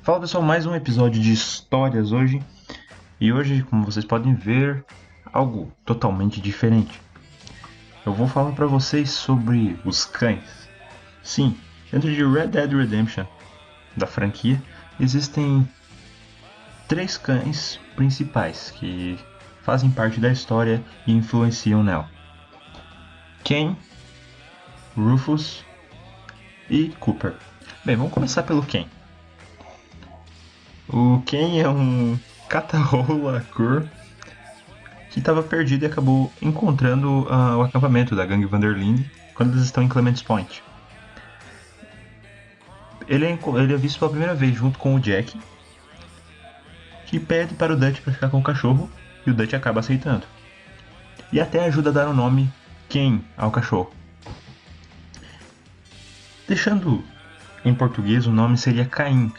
Fala pessoal, mais um episódio de histórias hoje. E hoje, como vocês podem ver, algo totalmente diferente. Eu vou falar para vocês sobre os cães. Sim, dentro de Red Dead Redemption, da franquia, existem 3 cães principais que fazem parte da história e influenciam nela: Ken, Rufus e Cooper. Bem, vamos começar pelo Ken. O Ken é um cata-rola cor que estava perdido e acabou encontrando o acampamento da gangue Vanderlinde quando eles estão em Clements Point. Ele é visto pela primeira vez junto com o Jack, que pede para o Dutch para ficar com o cachorro e o Dutch acaba aceitando. E até ajuda a dar o nome Ken ao cachorro. Deixando em português, o nome seria Caim,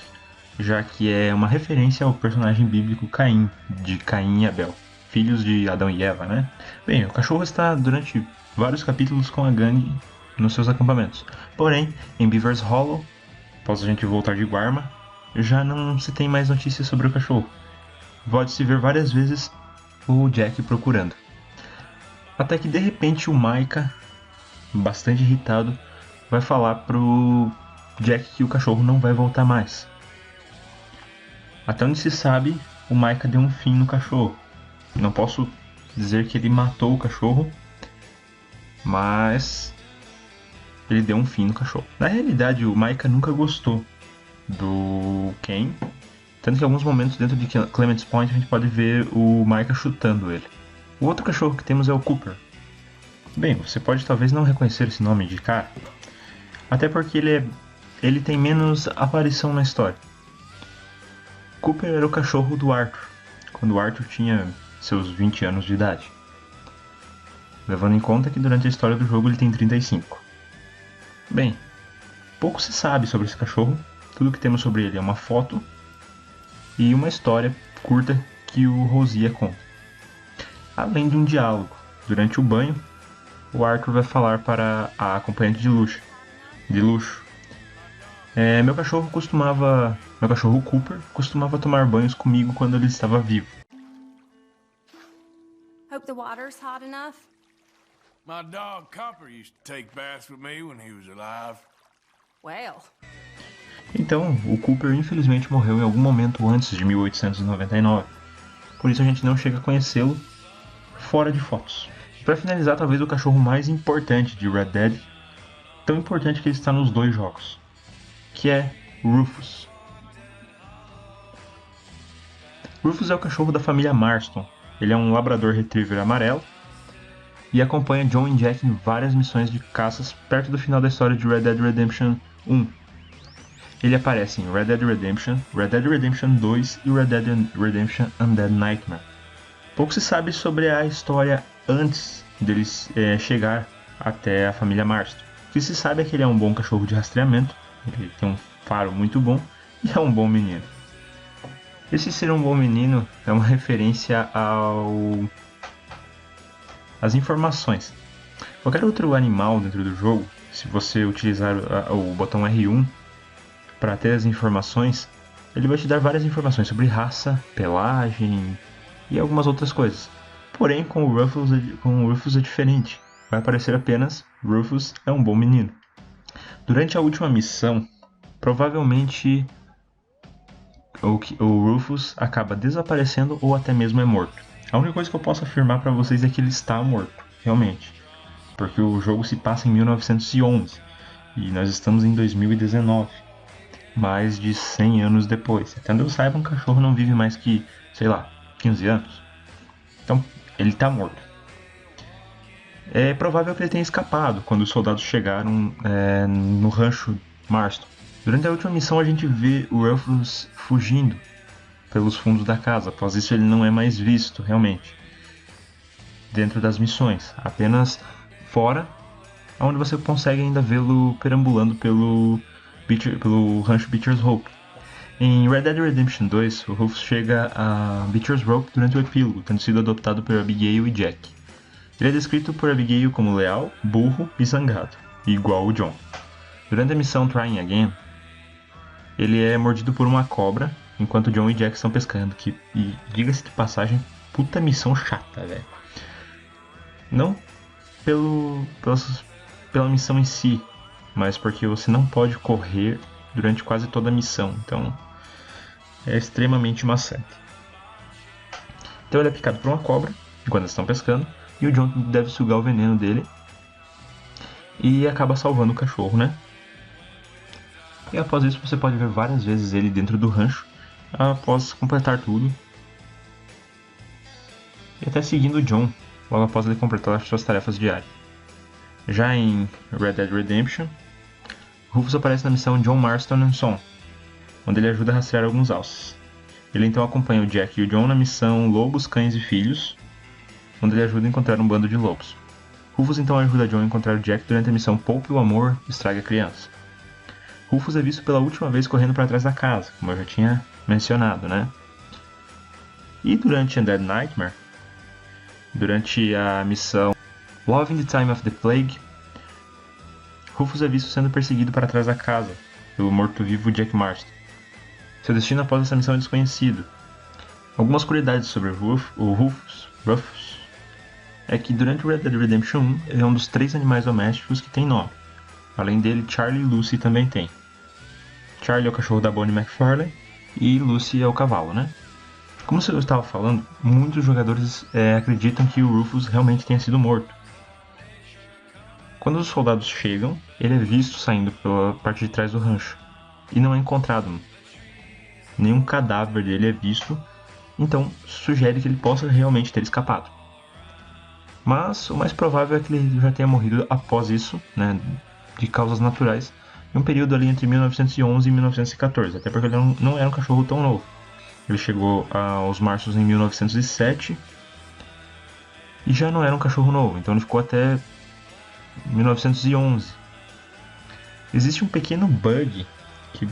já que é uma referência ao personagem bíblico Caim, de Caim e Abel, filhos de Adão e Eva, né? Bem, o cachorro está durante vários capítulos com a gangue nos seus acampamentos. Porém, em Beaver's Hollow, após a gente voltar de Guarma, já não se tem mais notícias sobre o cachorro. Pode-se ver várias vezes o Jack procurando. Até que de repente o Micah, bastante irritado, vai falar pro Jack que o cachorro não vai voltar mais. Até onde se sabe, o Micah deu um fim no cachorro. Não posso dizer que ele matou o cachorro, mas ele deu um fim no cachorro. Na realidade, o Micah nunca gostou do Ken, tanto que em alguns momentos dentro de Clements Point a gente pode ver o Micah chutando ele. O outro cachorro que temos é o Cooper. Bem, você pode talvez não reconhecer esse nome de cara, até porque ele tem menos aparição na história. Cooper era o cachorro do Arthur, quando o Arthur tinha seus 20 anos de idade. Levando em conta que durante a história do jogo ele tem 35. Bem, pouco se sabe sobre esse cachorro, tudo que temos sobre ele é uma foto e uma história curta que o Rosia conta. Além de um diálogo. Durante o banho, o Arthur vai falar para a acompanhante de luxo. Meu cachorro Cooper costumava tomar banhos comigo quando ele estava vivo. Hope the water's hot enough. My dog Copper used to take baths with me when he was alive. Well. Então, o Cooper infelizmente morreu em algum momento antes de 1899. Por isso a gente não chega a conhecê-lo fora de fotos. Para finalizar, talvez o cachorro mais importante de Red Dead, tão importante que ele está nos 2 jogos, que é Rufus. Rufus é o cachorro da família Marston. Ele é um labrador retriever amarelo e acompanha John e Jack em várias missões de caças perto do final da história de Red Dead Redemption 1. Ele aparece em Red Dead Redemption 2 e Red Dead Redemption Undead Nightmare. Pouco se sabe sobre a história antes dele chegar até a família Marston. O que se sabe é que ele é um bom cachorro de rastreamento, ele tem um faro muito bom e é um bom menino. Esse ser um bom menino é uma referência às informações. Qualquer outro animal dentro do jogo, se você utilizar o botão R1 para ter as informações, ele vai te dar várias informações sobre raça, pelagem e algumas outras coisas. Porém, com o Rufus é diferente. Vai aparecer apenas Rufus é um bom menino. Durante a última missão, provavelmente o Rufus acaba desaparecendo ou até mesmo é morto. A única coisa que eu posso afirmar para vocês é que ele está morto, realmente. Porque o jogo se passa em 1911 e nós estamos em 2019. Mais de 100 anos depois. Até onde eu saiba, um cachorro não vive mais que, 15 anos. Então, ele está morto. É provável que ele tenha escapado quando os soldados chegaram no rancho Marston. Durante a última missão a gente vê o Rufus fugindo pelos fundos da casa. Após isso ele não é mais visto, realmente, dentro das missões. Apenas fora, onde você consegue ainda vê-lo perambulando pelo rancho Beecher's Hope. Em Red Dead Redemption 2, o Rufus chega a Beecher's Hope durante o epílogo, tendo sido adottado por Abigail e Jack. Ele é descrito por Abigail como leal, burro e zangado, igual o John. Durante a missão Trying Again, ele é mordido por uma cobra enquanto John e Jack estão pescando. E diga-se de passagem, puta missão chata, velho. Não pela missão em si, mas porque você não pode correr durante quase toda a missão. Então é extremamente maçante. Então ele é picado por uma cobra enquanto eles estão pescando. E o John deve sugar o veneno dele. E acaba salvando o cachorro, né? E após isso você pode ver várias vezes ele dentro do rancho. Após completar tudo. E até seguindo o John. Logo após ele completar as suas tarefas diárias. Já em Red Dead Redemption, Rufus aparece na missão John Marston and Son, onde ele ajuda a rastrear alguns alces. Ele então acompanha o Jack e o John na missão Lobos, Cães e Filhos, onde ele ajuda a encontrar um bando de lobos. Rufus então ajuda John a encontrar o Jack durante a missão Poupe o Amor, Estrague a Criança. Rufus é visto pela última vez correndo para trás da casa, como eu já tinha mencionado, né? E durante Undead Nightmare, durante a missão Love in the Time of the Plague, Rufus é visto sendo perseguido para trás da casa pelo morto-vivo Jack Marston. Seu destino após essa missão é desconhecido. Algumas curiosidades sobre o Rufus é que durante o Red Dead Redemption 1 ele é um dos 3 animais domésticos que tem nome. Além dele, Charlie e Lucy também tem. Charlie é o cachorro da Bonnie McFarlane e Lucy é o cavalo, né? Como eu estava falando, muitos jogadores acreditam que o Rufus realmente tenha sido morto. Quando os soldados chegam, ele é visto saindo pela parte de trás do rancho e não é encontrado. Nenhum cadáver dele é visto, então sugere que ele possa realmente ter escapado. Mas o mais provável é que ele já tenha morrido após isso, né, de causas naturais, em um período ali entre 1911 e 1914, até porque ele não era um cachorro tão novo. Ele chegou aos Marstos em 1907 e já não era um cachorro novo, então ele ficou até 1911. Existe um pequeno bug que,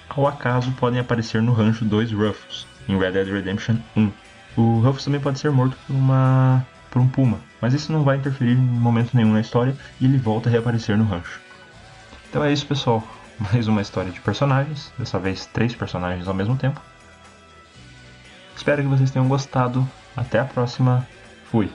ao acaso, podem aparecer no rancho 2 Rufus, em Red Dead Redemption 1. O Rufus também pode ser morto por um puma, mas isso não vai interferir em momento nenhum na história e ele volta a reaparecer no rancho. Então é isso, pessoal. Mais uma história de personagens, dessa vez 3 personagens ao mesmo tempo. Espero que vocês tenham gostado. Até a próxima. Fui.